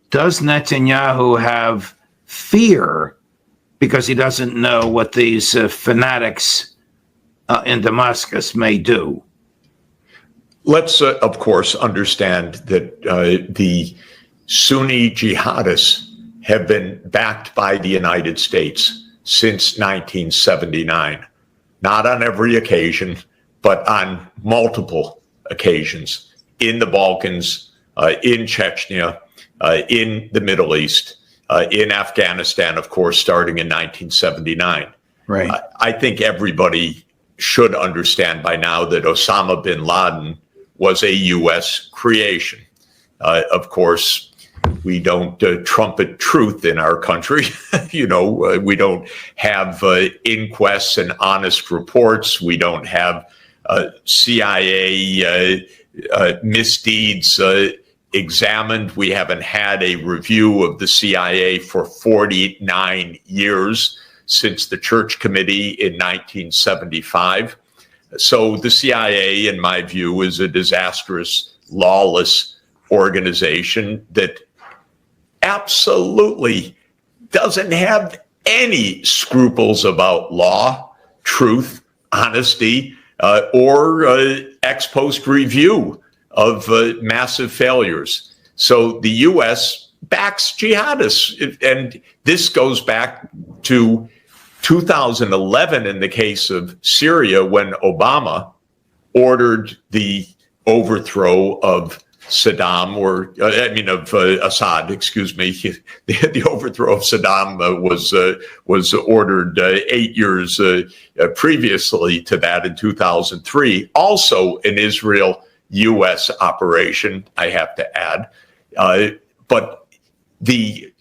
does Netanyahu have fear because he doesn't know what these fanatics in Damascus may do? Let's, of course, understand that the Sunni jihadists have been backed by the United States since 1979. Not on every occasion, but on multiple occasions in the Balkans, in Chechnya, in the Middle East, in Afghanistan, of course, starting in 1979. Right. I think everybody should understand by now that Osama bin Laden was a U.S. creation. Of course, we don't trumpet truth in our country. We don't have inquests and honest reports. We don't have CIA misdeeds examined. We haven't had a review of the CIA for 49 years since the Church Committee in 1975. So the CIA, in my view, is a disastrous, lawless organization that absolutely doesn't have any scruples about law, truth, honesty, or ex post review of massive failures. So the U.S. backs jihadists. And this goes back to 2011 in the case of Syria, when Obama ordered the overthrow of Saddam, Assad, excuse me. The overthrow of Saddam was ordered 8 years previously to that in 2003. Also an Israel-U.S. operation, I have to add. But the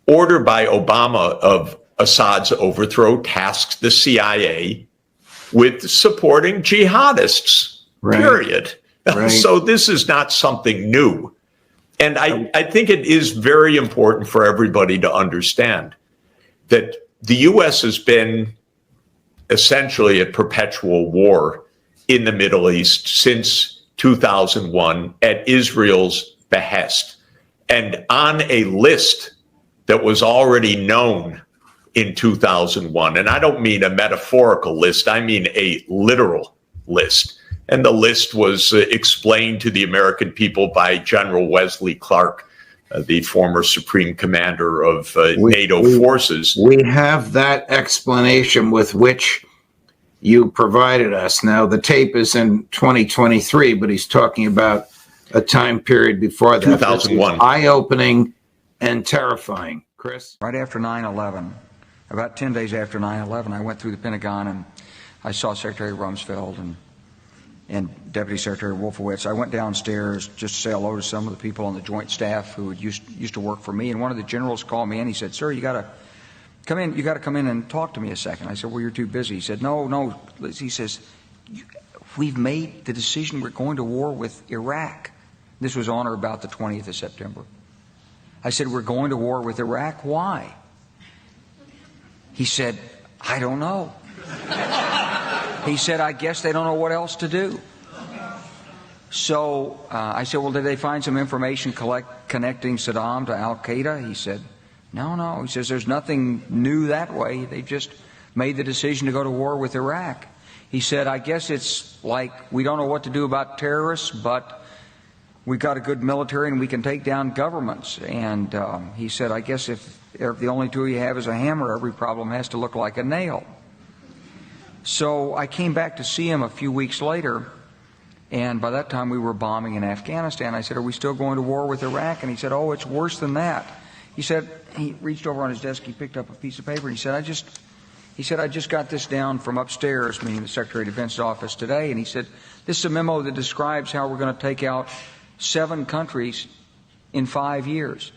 order by Obama of Assad's overthrow tasks the CIA with supporting jihadists, period. Right. So this is not something new. And I think it is very important for everybody to understand that the U.S. has been essentially at perpetual war in the Middle East since 2001 at Israel's behest, and on a list that was already known in 2001. And I don't mean a metaphorical list, I mean a literal list. And the list was explained to the American people by General Weslay Clark, the former Supreme Commander of NATO forces. We have that explanation with which you provided us. Now, the tape is in 2023, but he's talking about a time period before that. 2001. Eye-opening and terrifying. Chris? Right after 9/11, about 10 days after 9/11, I went through the Pentagon and I saw Secretary Rumsfeld and Deputy Secretary Wolfowitz. I went downstairs just to say hello to some of the people on the Joint Staff who had used to work for me, and one of the generals called me in. He said, "Sir, you got to come in. You got to come in and talk to me a second." I said, "Well, you're too busy." He said, "No." He says, "We've made the decision. We're going to war with Iraq." This was on or about the 20th of September. I said, "We're going to war with Iraq. Why?" He said, "I don't know." He said, "I guess they don't know what else to do." So I said, "Well, did they find some information connecting Saddam to Al-Qaeda?" He said, No. He says, "There's nothing new that way. They just made the decision to go to war with Iraq." He said, "I guess it's like we don't know what to do about terrorists, but we've got a good military and we can take down governments." And he said, "I guess if the only tool you have is a hammer, every problem has to look like a nail." So I came back to see him a few weeks later, and by that time we were bombing in Afghanistan. I said, "Are we still going to war with Iraq?" And he said, "Oh, it's worse than that." He said, he reached over on his desk, he picked up a piece of paper, and he said, I just got this down from upstairs, meaning the Secretary of Defense's office today, and he said, "This is a memo that describes how we're going to take out 7 countries in 5 years,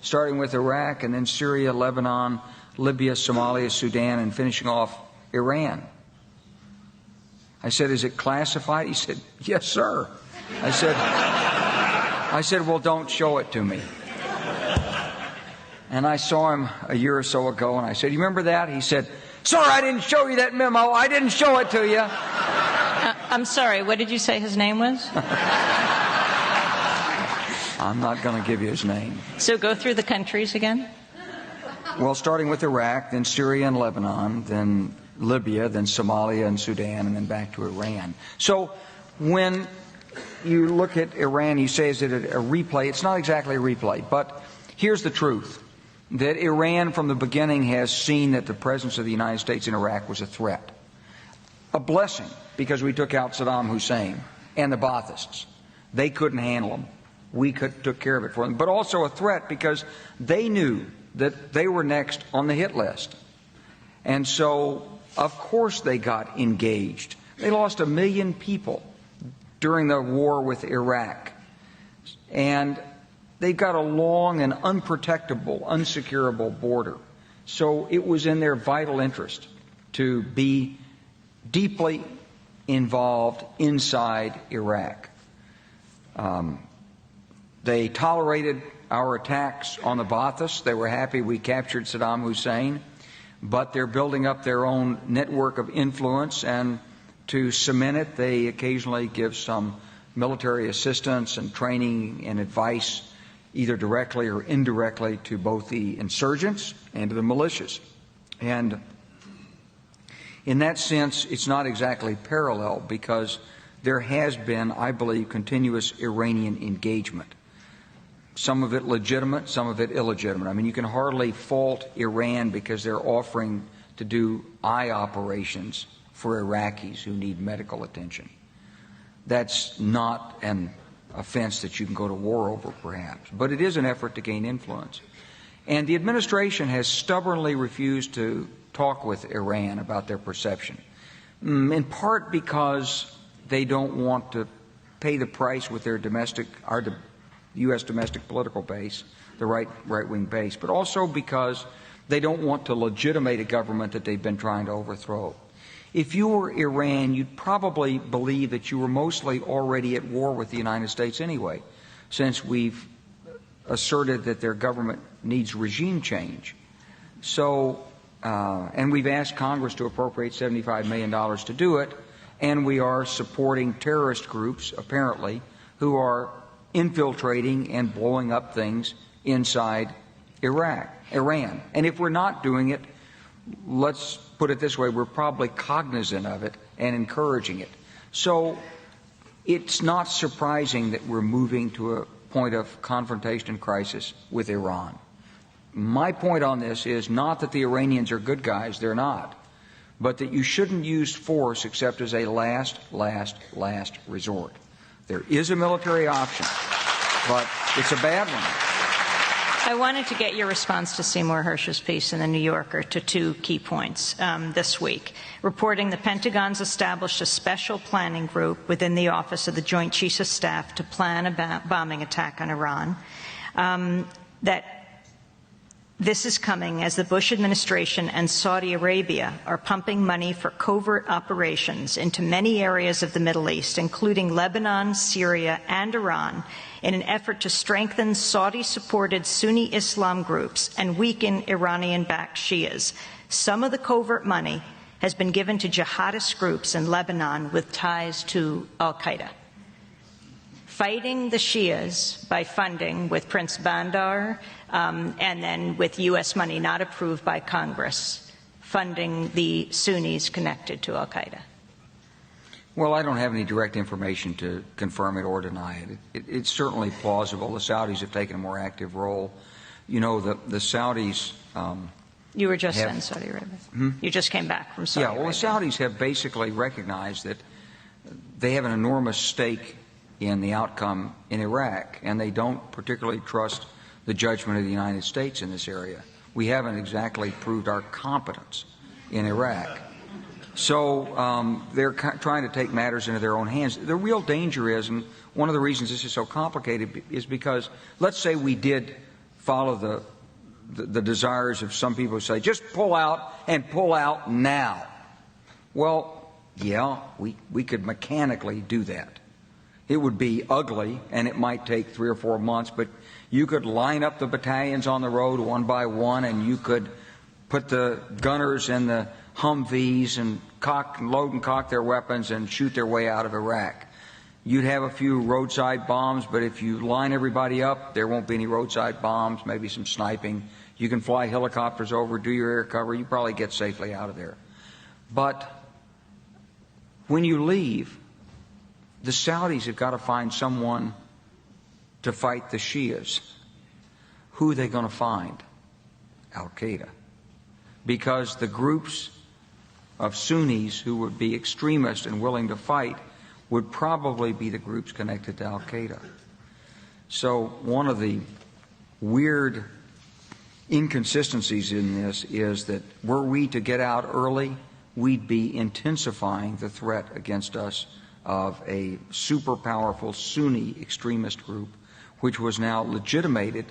starting with Iraq and then Syria, Lebanon, Libya, Somalia, Sudan, and finishing off Iran." I said, "Is it classified?" He said, "Yes, sir." I said, "Well, don't show it to me." And I saw him a year or so ago, and I said, "You remember that?" He said, "Sir, I didn't show you that memo. I didn't show it to you." I'm sorry, what did you say his name was? I'm not going to give you his name. So go through the countries again. Well, starting with Iraq, then Syria and Lebanon, then Libya, then Somalia and Sudan, and then back to Iran. So when you look at Iran, you say, is it a replay? It's not exactly a replay, but here's the truth, that Iran from the beginning has seen that the presence of the United States in Iraq was a threat. A blessing, because we took out Saddam Hussein and the Baathists. They couldn't handle them. We took care of it for them. But also a threat because they knew that they were next on the hit list. And so, of course, they got engaged. They lost 1 million people during the war with Iraq. And they've got a long and unprotectable, unsecurable border. So it was in their vital interest to be deeply involved inside Iraq. They tolerated our attacks on the Baathists. They were happy we captured Saddam Hussein, but they're building up their own network of influence, and to cement it, they occasionally give some military assistance and training and advice, either directly or indirectly, to both the insurgents and to the militias. And in that sense, it's not exactly parallel, because there has been, I believe, continuous Iranian engagement. Some of it legitimate, some of it illegitimate. I mean, you can hardly fault Iran because they're offering to do eye operations for Iraqis who need medical attention. That's not an offense that you can go to war over, perhaps, but it is an effort to gain influence. And the administration has stubbornly refused to talk with Iran about their perception, in part because they don't want to pay the price with their our U.S. domestic political base, the right-wing base, but also because they don't want to legitimate a government that they've been trying to overthrow. If you were Iran, you'd probably believe that you were mostly already at war with the United States anyway, since we've asserted that their government needs regime change. So, and we've asked Congress to appropriate $75 million to do it, and we are supporting terrorist groups, apparently, who are infiltrating and blowing up things inside Iran. And if we're not doing it, let's put it this way, we're probably cognizant of it and encouraging it. So it's not surprising that we're moving to a point of confrontation and crisis with Iran. My point on this is not that the Iranians are good guys, they're not, but that you shouldn't use force except as a last resort. There is a military option, but it's a bad one. I wanted to get your response to Seymour Hersh's piece in The New Yorker to two key points this week, reporting the Pentagon's established a special planning group within the Office of the Joint Chiefs of Staff to plan a bombing attack on Iran, that this is coming as the Bush administration and Saudi Arabia are pumping money for covert operations into many areas of the Middle East, including Lebanon, Syria, and Iran, in an effort to strengthen Saudi-supported Sunni Islam groups and weaken Iranian-backed Shias. Some of the covert money has been given to jihadist groups in Lebanon with ties to al-Qaeda. Fighting the Shias by funding with Prince Bandar and then with U.S. money not approved by Congress, funding the Sunnis connected to al-Qaeda. Well, I don't have any direct information to confirm it or deny it. It's certainly plausible. The Saudis have taken a more active role. You know, the Saudis... you were just in Saudi Arabia. You just came back from Saudi Arabia. Yeah, well, the Saudis have basically recognized that they have an enormous stake in the outcome in Iraq, and they don't particularly trust the judgment of the United States in this area. We haven't exactly proved our competence in Iraq. So they're trying to take matters into their own hands. The real danger is, and one of the reasons this is so complicated, is because let's say we did follow the desires of some people who say, just pull out and pull out now. Well, yeah, we could mechanically do that. It would be ugly, and it might take 3 or 4 months, but you could line up the battalions on the road one by one, and you could put the gunners in the Humvees and load and cock their weapons and shoot their way out of Iraq. you'd have a few roadside bombs, but if you line everybody up, there won't be any roadside bombs, maybe some sniping. You can fly helicopters over, do your air cover, you probably get safely out of there. But when you leave, the Saudis have got to find someone to fight the Shias. Who are they going to find? Al-Qaeda. Because the groups of Sunnis who would be extremists and willing to fight would probably be the groups connected to Al-Qaeda. So one of the weird inconsistencies in this is that were we to get out early, we'd be intensifying the threat against us of a super powerful Sunni extremist group, which was now legitimated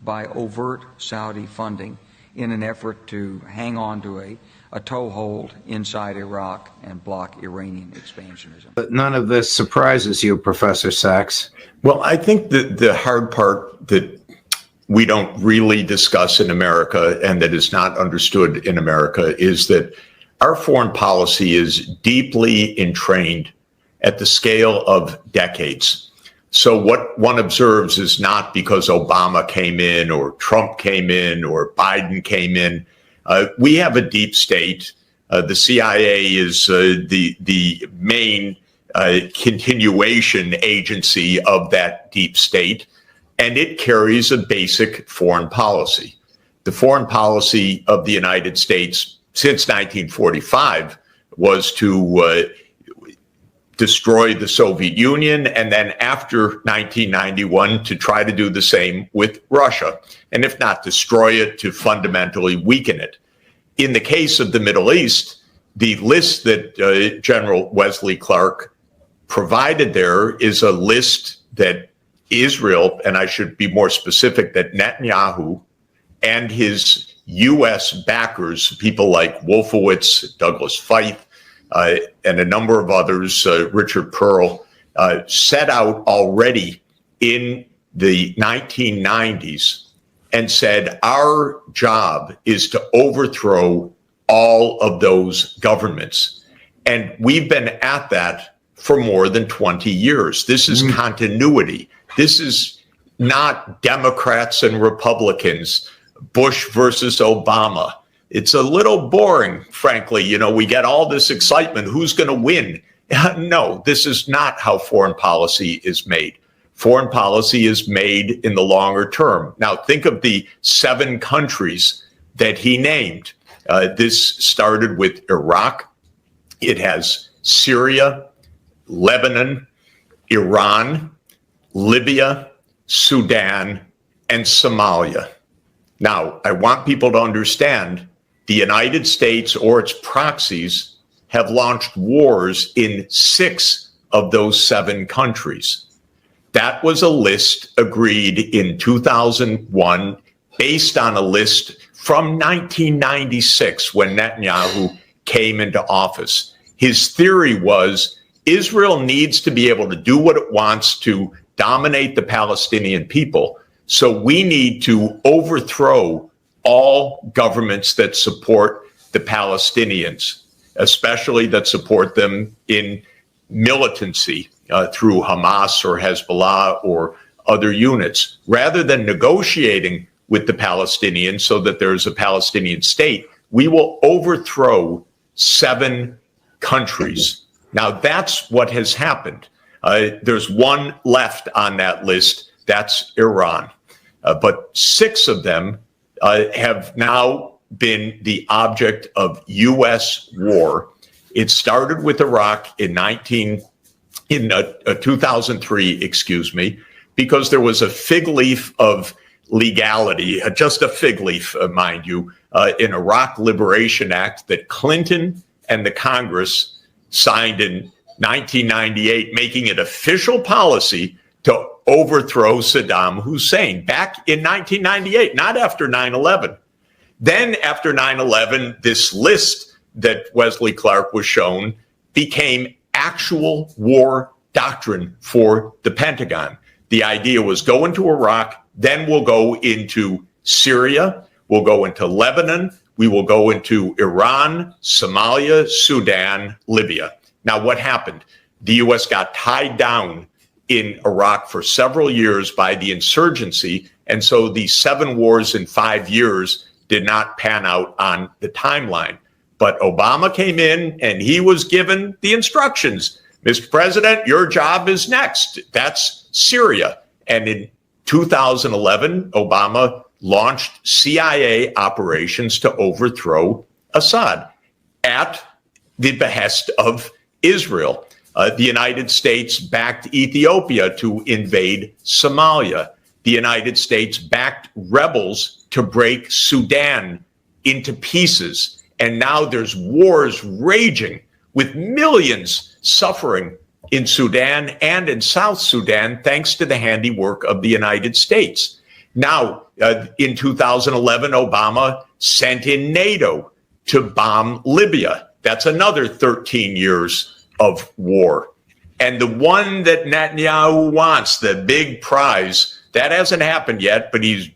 by overt Saudi funding in an effort to hang on to a toehold inside Iraq and block Iranian expansionism. But none of this surprises you, Professor Sachs. Well, I think that the hard part that we don't really discuss in America and that is not understood in America is that our foreign policy is deeply entrained at the scale of decades. So what one observes is not because Obama came in or Trump came in or Biden came in. We have a deep state. The CIA is the main continuation agency of that deep state, and it carries a basic foreign policy. The foreign policy of the United States since 1945 was to destroy the Soviet Union, and then after 1991 to try to do the same with Russia, and if not destroy it, to fundamentally weaken it. In the case of the Middle East, the list that General Weslay Clarck provided there is a list that Israel, and I should be more specific, that Netanyahu and his U.S. backers, people like Wolfowitz, Douglas Feith, and a number of others, Richard Pearl, set out already in the 1990s and said, our job is to overthrow all of those governments. And we've been at that for more than 20 years. This is continuity. This is not Democrats and Republicans, Bush versus Obama. It's a little boring, frankly. You know, we get all this excitement. Who's going to win? No, this is not how foreign policy is made. Foreign policy is made in the longer term. Now, think of the 7 countries that he named. This started with Iraq. It has Syria, Lebanon, Iran, Libya, Sudan, and Somalia. Now, I want people to understand the United States or its proxies have launched wars in 6 of those 7 countries. That was a list agreed in 2001 based on a list from 1996 when Netanyahu came into office. His theory was Israel needs to be able to do what it wants to dominate the Palestinian people. So we need to overthrow all governments that support the Palestinians, especially that support them in militancy through Hamas or Hezbollah or other units. Rather than negotiating with the Palestinians so that there's a Palestinian state, we will overthrow 7 countries. Now, that's what has happened. There's one left on that list, that's Iran. But 6 of them have now been the object of U.S. war. It started with Iraq in 2003, because there was a fig leaf of legality, just a fig leaf, mind you, in Iraq Liberation Act that Clinton and the Congress signed in 1998, making it official policy to overthrow Saddam Hussein back in 1998, not after 9/11. Then after 9/11, this list that Weslay Clarck was shown became actual war doctrine for the Pentagon. The idea was go into Iraq, then we'll go into Syria, we'll go into Lebanon, we will go into Iran, Somalia, Sudan, Libya. Now, what happened? the U.S. got tied down in Iraq for several years by the insurgency. And so the 7 wars in 5 years did not pan out on the timeline. But Obama came in and he was given the instructions. Mr. President, your job is next. That's Syria. And in 2011, Obama launched CIA operations to overthrow Assad at the behest of Israel. The United States backed Ethiopia to invade Somalia. The United States backed rebels to break Sudan into pieces. And now there's wars raging with millions suffering in Sudan and in South Sudan, thanks to the handiwork of the United States. Now, in 2011, Obama sent in NATO to bomb Libya. That's another 13 years of war. And the one that Netanyahu wants, the big prize, that hasn't happened yet, but he's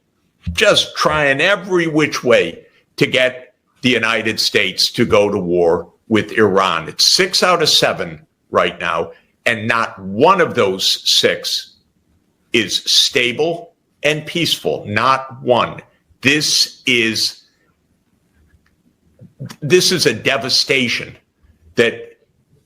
just trying every which way to get the United States to go to war with Iran. It's 6 out of 7 right now, and not one of those 6 is stable and peaceful. Not one. This is a devastation that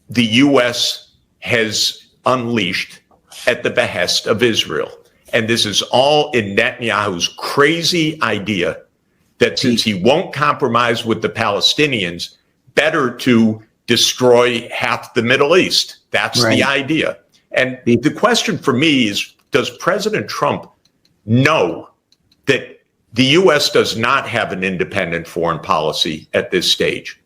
the U.S. has unleashed at the behest of Israel. And this is all in Netanyahu's crazy idea that since he won't compromise with the Palestinians, better to destroy half the Middle East. That's right. The idea. And the question for me is, does President Trump know that the U.S. does not have an independent foreign policy at this stage?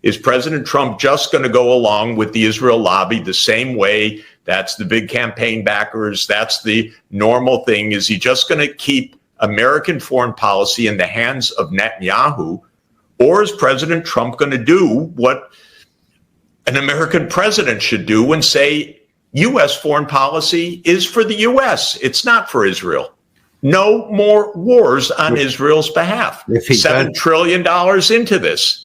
Is President Trump just going to go along with the Israel lobby the same way? That's the big campaign backers. That's the normal thing. Is he just going to keep American foreign policy in the hands of Netanyahu? Or is President Trump going to do what an American president should do and say, U.S. foreign policy is for the U.S. It's not for Israel. No more wars on Israel's behalf. $7 trillion into this.